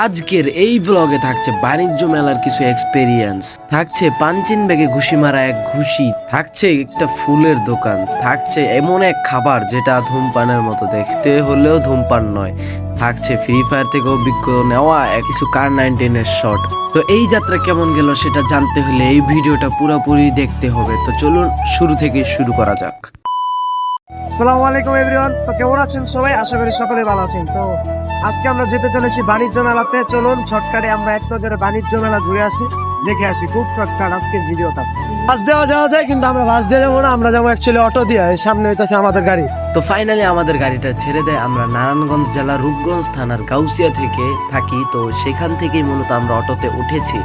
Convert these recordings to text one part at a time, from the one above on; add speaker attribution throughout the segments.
Speaker 1: আজকের এই ব্লগে থাকছে বাণিজ্য মেলার কিছু এক্সপেরিয়েন্স, থাকছে পাঞ্চিন ব্যাগে ঘুষি মারা এক ঘুষি, থাকছে একটা ফুলের দোকান, থাকছে এমন এক খাবার যেটা ধূমপানের মতো দেখতে হলেও ধূমপান নয়, থাকছে ফ্রি ফায়ার থেকে অভিজ্ঞ নেওয়া কিছু কার 19-এর শট। তো এই যাত্রা কেমন গেল সেটা জানতে হলে এই ভিডিওটা পুরোপুরি দেখতে হবে। তো চলুন শুরু থেকে শুরু করা যাক।
Speaker 2: আসসালামু আলাইকুম এভরিওয়ান। তো কেমন আছেন সবাই? আশা করি সকলে ভালো আছেন। তো আজকে আমরা যেতে চলেছি বাণিজ্য মেলাতে। চলুন শর্টকাটে আমরা এক নজরে বাণিজ্য মেলা ঘুরে আসি, দেখে আসি। খুব শর্টকাট আজকের ভিডিওটা। বাস দেওয়া যাওয়া যায়, কিন্তু আমরা বাস দিয়ে যাবো না, আমরা যাবো অ্যাকচুয়ালি অটো দিয়ে। সামনে হইতেছে আমাদের গাড়ি।
Speaker 1: তো ফাইনালি আমাদের গাড়িটা ছেড়ে দেয়। আমরা নারায়ণগঞ্জ জেলার রূপগঞ্জ থানার গাউসিয়া থেকে থাকি, তো সেখান থেকেই মূলত আমরা অটোতে উঠেছি।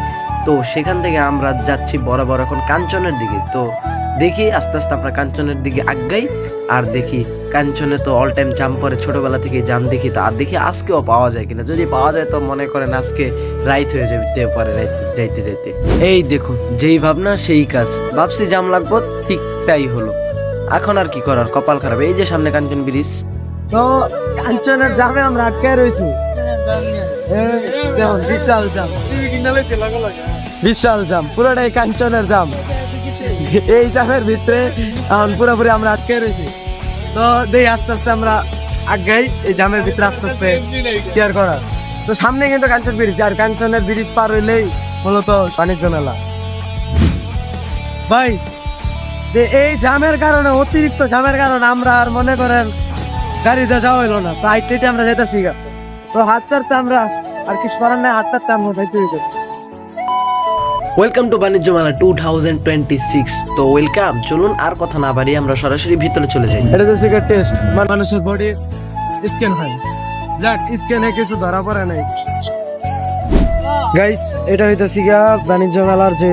Speaker 1: তো সেখান থেকে আমরা যাচ্ছি বরাবর এখন কাঞ্চনের দিকে। তো দেখি আস্তে আস্তে আমরা কাঞ্চনের দিকে আগাই, আর দেখি কাঞ্চনে তো অল টাইম জাম পরে, ছোটবেলা থেকে জাম দেখি। তো আর দেখি আজকেও পাওয়া যায় কিনা। যদি পাওয়া যায় তো মনে করেন আজকে রাইত হয়ে যেতে পারে, রাইত যাইতে যাইতে। এই দেখুন, যেই ভাবনা সেই কাজ। ভাবছি জাম লাগবো, ঠিক তাই হলো। এখন আর কি করার, কপাল খারাপ। এই যে সামনে কাঞ্চন ব্রিজ।
Speaker 2: তো কাঞ্চনের জামে আমরা আটকে রয়েছি। বিশাল জাম, বিশাল জাম, পুরোটাই কাঞ্চনের জাম। এই জামের ভিতরে এখন পুরোপুরি আমরা আটকে রয়েছি। তো দেখি আস্তে আস্তে আমরা আগাই এই জামের ভিতরে আস্তে আস্তে কেয়ার করার। তো সামনে কিন্তু কাঞ্চন ব্রিজ, আর কাঞ্চনের ব্রিজ পার হইলেই মূলত বাণিজ্য মেলা। ভাই এই জামের কারণে, অতিরিক্ত জামের কারণে আমরা আর মনে করেন গাড়িতে যাওয়া হইলো না। তো হাইটে আমরা যেতেছি। তো হাঁটতে হাঁটতে আমরা আর কিছু করার নাই, হাঁটতে হাঁটতে আমরা যাইতে হইতে।
Speaker 1: ওয়েলকাম টু বাণিজ্য মেলা 2026। তো ওয়েলকাম। চলুন আর কথা না বাড়িয়ে আমরা সরাসরি ভিতরে চলে যাই।
Speaker 2: এটা হচ্ছে টেস্ট, মানুষের বডি স্ক্যান হয়। যাক, স্ক্যানে কিছু ধরা পড়ে নাই। গাইস, এটা হইতাছে গিয়া বাণিজ্য মেলার যে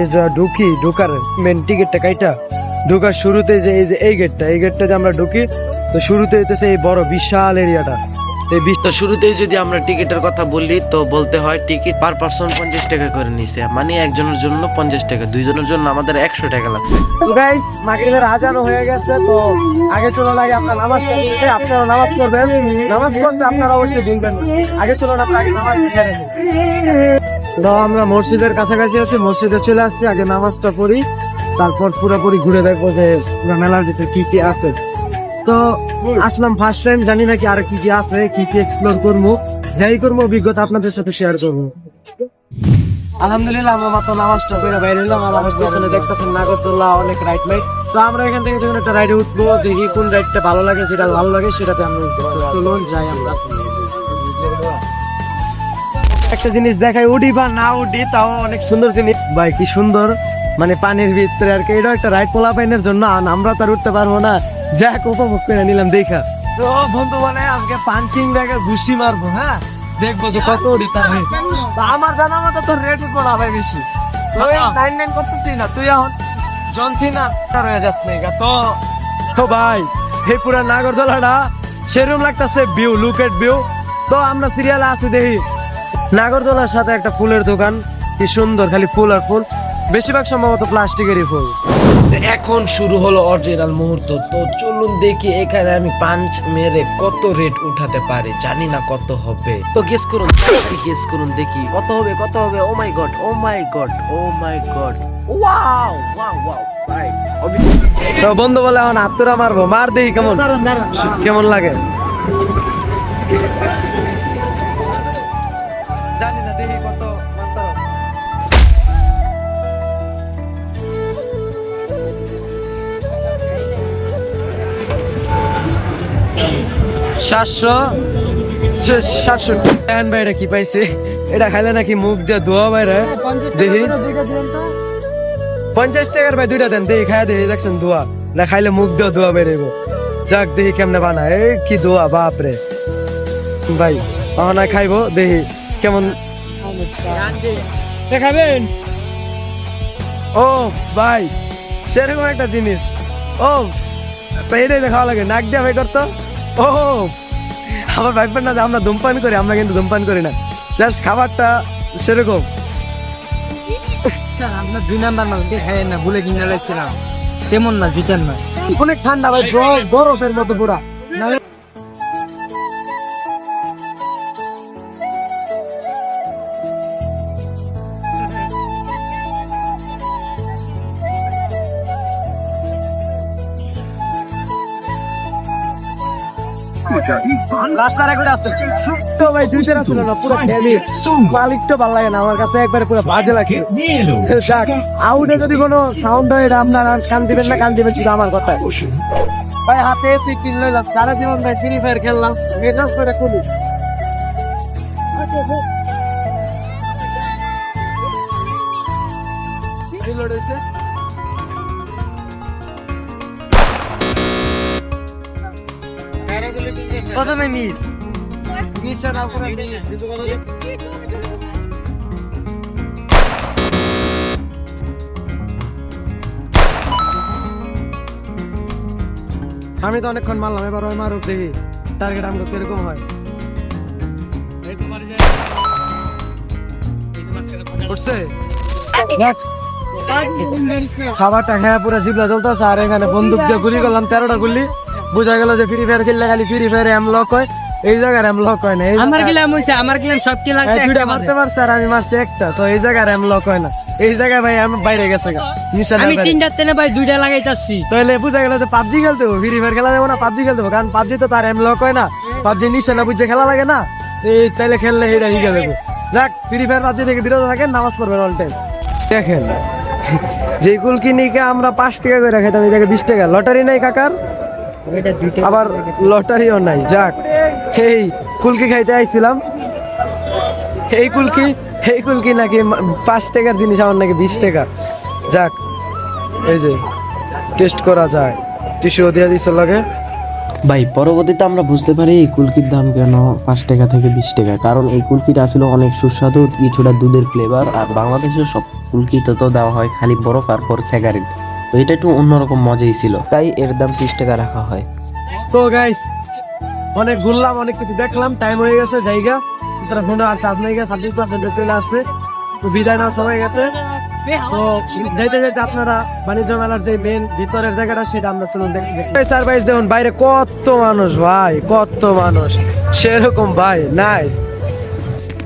Speaker 2: ঢুকার মেন টিকিটটা কাইটা ঢুকার শুরুতে যে এই গেটটাতে আমরা ঢুকি। তো শুরুতে হইতেছে এই বড় বিশাল এরিয়াটা।
Speaker 1: তো শুরুতেই যদি আমরা টিকিটের কথা বলি তো বলতে হয় টিকিট পার পার্সন 50 টাকা করে নিছে। মানে একজনের জন্য 50 টাকা, দুইজনের জন্য আমাদের 100 টাকা লাগছে।
Speaker 2: তো গাইস, মাগরিবের আজানও হয়ে গেছে। তো আগে চলো লাগে আপনার নামাজটা পড়তে। আপনারা নামাজ পড়বেন, নামাজ পড়তে আপনারা অবশ্যই ভুলবেন না। আগে চলুন আমরা আগে নামাজ পড়ে নিই। তো আমরা মসজিদের কাছাকাছি আছি, মসজিদে চলে আসছি। আগে নামাজটা পড়ি, তারপর পুরোপুরি ঘুরে দেখবো যে মেলার ভিতরে কি কি আছে। তো আসলাম ফার্স্ট টাইম, জানি নাকি আর কি কি আছে, কি কি এক্সপ্লোর করবো, যাই করবো অভিজ্ঞতা আপনাদের সাথে শেয়ার করবো। আলহামদুলিল্লাহ আমরা মাত্র নামাজটা করে বাইরে এলাম। আমার পেছনে দেখতেছেন নাগরদোলা, অনেক রাইড মাইড। তো আমরা এখান থেকে যখন একটা রাইডে উঠবো, দেখি কোন রাইডটা ভালো লাগে, যেটা ভালো লাগে সেটাতে আমরা চলুন যাই। আমরা একটা জিনিস দেখাই, উঠি বা না উঠি তাও অনেক সুন্দর জিনিস। ভাই কি সুন্দর, মানে পানির ভিতরে আর কি। এটা একটা রাইড পোলা পাইনের জন্য, আমরা তো আর উঠতে পারবো না। যাক, উপভোগ করে নিলাম দেখা। তো বন্ধু বলে আজকে পাঞ্চিং ব্যাগে ঘুষি মারবো। হ্যাঁ, দেখবো যে কত উঠি তার রেট। আমার জানা মতো তোর রেট উঠবো না ভাই বেশি। 99 করতেছিস না তুই, এখন জনসিনা হয়ে যাস না। তো ভাই এই পুরা নাগরদোলাটা সেরকম লাগতেছে, ভিউ, লুক এট ভিউ। তো আমরা সিরিয়ালে আছি, দেখি নাগরদোলার সাথে একটা ফুলের দোকান। কি সুন্দর, খালি ফুল আর ফুল, বেশিরভাগ সম্ভবত প্লাস্টিকেরই ফুল।
Speaker 1: এখন শুরু হলো অরিজিনাল মুহূর্ত। তো চলুন দেখি এখানে আমি পাঞ্চ মেরে কত রেট উঠাতে পারি। জানি না কত হবে, তো গেস করুন, গেস করুন দেখি কত হবে, কত হবে। ও মাই গড, ও মাই গড, ও মাই গড, ওয়াও ওয়াও ওয়াও ভাই।
Speaker 2: তো বন্ধু বলে এখন হাতুরা মারবো, মার দেখি কেমন কেমন লাগে। জানি না, দেখি কত মারতে পারো। 700 ভাই। এটা কি পাইছে? এটা খাইলে নাকি মুখ দিয়ে ধোয়া বাইরে। দেখি 50 টাকার ভাই দুইটা দেন, দেখি খাই দেখি। দেখছেন ধোয়া না, খাইলে মুখ দিয়ে ধোয়া বেরোব। যাক, দেখি কেমনে বানায়। এই কি ধোয়া, বাপরে ভাই। না খাইবো, দেখি কেমন খাবেন। ও ভাই, সেরকম একটা জিনিস। ও তো এটাই খাওয়া লাগে, নাক দিয়া ভাই করতো। ও আমার ভাইবেন না যে আমরা ধূমপান করি, আমরা কিন্তু ধূমপান করি না, জাস্ট খাবারটা সেরকম।
Speaker 3: আপনার 2 নাম্বার না দেখায় না, ভুলে কিনে লাগছিলাম তেমন না, জিতেন না।
Speaker 2: অনেক ঠান্ডা ভাই, বরফের মতো পুরা। রাস্তার একটা আছে তো ভাই দুইটা ছিল না পুরো ফ্যামিলি মালিক তো ভালো লাগে না আমার কাছে একবারে পুরো বাজে লাগে যাক আউটে যদি কোনো সাউন্ড হয় এটা আপনারা কান দিবেন না কান দিবেন শুধু আমার কথা ভাই হাতে এসে কিন লইলাম সারা জীবন ভাই ফ্রি ফায়ার খেললাম এটা করে খুলি রিলোড হইছে প্রথমে মিস মিশন আপনারা আমি তো অনেকক্ষণ মারলাম এবার ওই মারুক দেখি টার্গেট আমাকে কিরকম হয় উঠছে দেখ খাবারটা খেয়ে পুরো জিবলা চলতেছে আর এখানে বন্দুক দিয়ে গুলি করলাম 13টা গুলি বোঝা গেল যে ফ্রি ফায়ার খেললে খালি ফ্রি ফায়ার এম লক হয় এই জায়গার এম লক হয় না
Speaker 3: আমার গেলাম হইছে আমার গেলাম সব কি লাগছে
Speaker 2: দুইটা মারতে পারছে আর আমি মারছি একটা তো এই জায়গার এম লক হয় না এই জায়গায় ভাই আমি বাইরে গেছে নিশানা
Speaker 3: আমি তিনটা তেনে ভাই দুইটা লাগাইতাছি
Speaker 2: তাহলে বোঝা গেল যে পাবজি খেলতে হবে ফ্রি ফায়ার খেলা যাবো না পাবজি খেলতে হবে কারণ পাবজি তো তার এম লক হয় না পাবজি নিশানা বুঝে খেলা লাগে না এই তাইলে খেললে এটা শিখে দেবো যাক ফ্রি ফায়ার পাবজি থেকে বিরত থাকেন নামাজ পড়বেন অল টাইম দেখেন যে কুলকিনিকে আমরা 5 টাকা করে খাইতাম এই জায়গায় 20 টাকা লটারি নাই কাকার আবার লটারিও নাই যাক এই কুলকি খাইতে আইছিলাম এই কুলকি নাকি 5 টাকার জিনিস আমার নাকি 20 টাকা যাক এই যে টেস্ট করা যায় টিস্যু দিয়ে দিছে লাগে
Speaker 1: ভাই পরবর্তীতে আমরা বুঝতে পারি এই কুলকির দাম কেন 5 টাকা থেকে 20 টাকা কারণ এই কুলকিটা আসলে অনেক সুস্বাদু কিছুটা দুধের ফ্লেভার আর বাংলাদেশের সব কুলকিতে তো দেওয়া হয় খালি বরফ আর পর স্যাগারিন তো এটা একটু অন্যরকম মজাই ছিল তাই এর দাম 30 টাকা রাখা হয়
Speaker 2: তো গাইস অনেক ঘুরলাম অনেক কিছু দেখলাম টাইম হয়ে গেছে জায়গা তোরা ফোনে আর চার্জ নেই গেছে 26% চলে আসছে তো বিদায় নেওয়ার সময় গেছে তো যাইতে যাইতে আপনারা বাণিজ্য মেলার যে মেন ভিতরের জায়গাটা সেটা আমরা চলুন দেখি সারপ্রাইজ দেখুন বাইরে কত মানুষ ভাই কত মানুষ সেরকম ভাই নাইস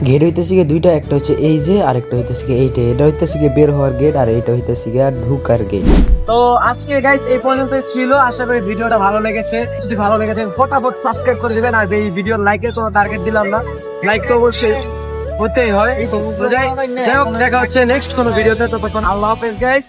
Speaker 1: গেট হইতেছে গিয়ে দুইটা একটা হচ্ছে এই যে আরেকটা হইতেছে গিয়ে এইটা এটা হইতেছে গিয়ে বের হওয়ার গেট আর এইটা হইতেছে গিয়ে ঢুকার গেট
Speaker 2: তো আজকে গাইস এই পর্যন্ত ছিল আশা করি ভিডিওটা ভালো লেগেছে যদি ভালো লেগেছে ফটাফট সাবস্ক্রাইব করে দিবেন আর এই ভিডিওর লাইকের কোনো টার্গেট দিলাম না লাইক তো অবশ্যই হতেই হয় তো যাই হোক দেখা হচ্ছে নেক্সট কোনো ভিডিওতে ততক্ষণ আল্লাহ হাফেজ গাইস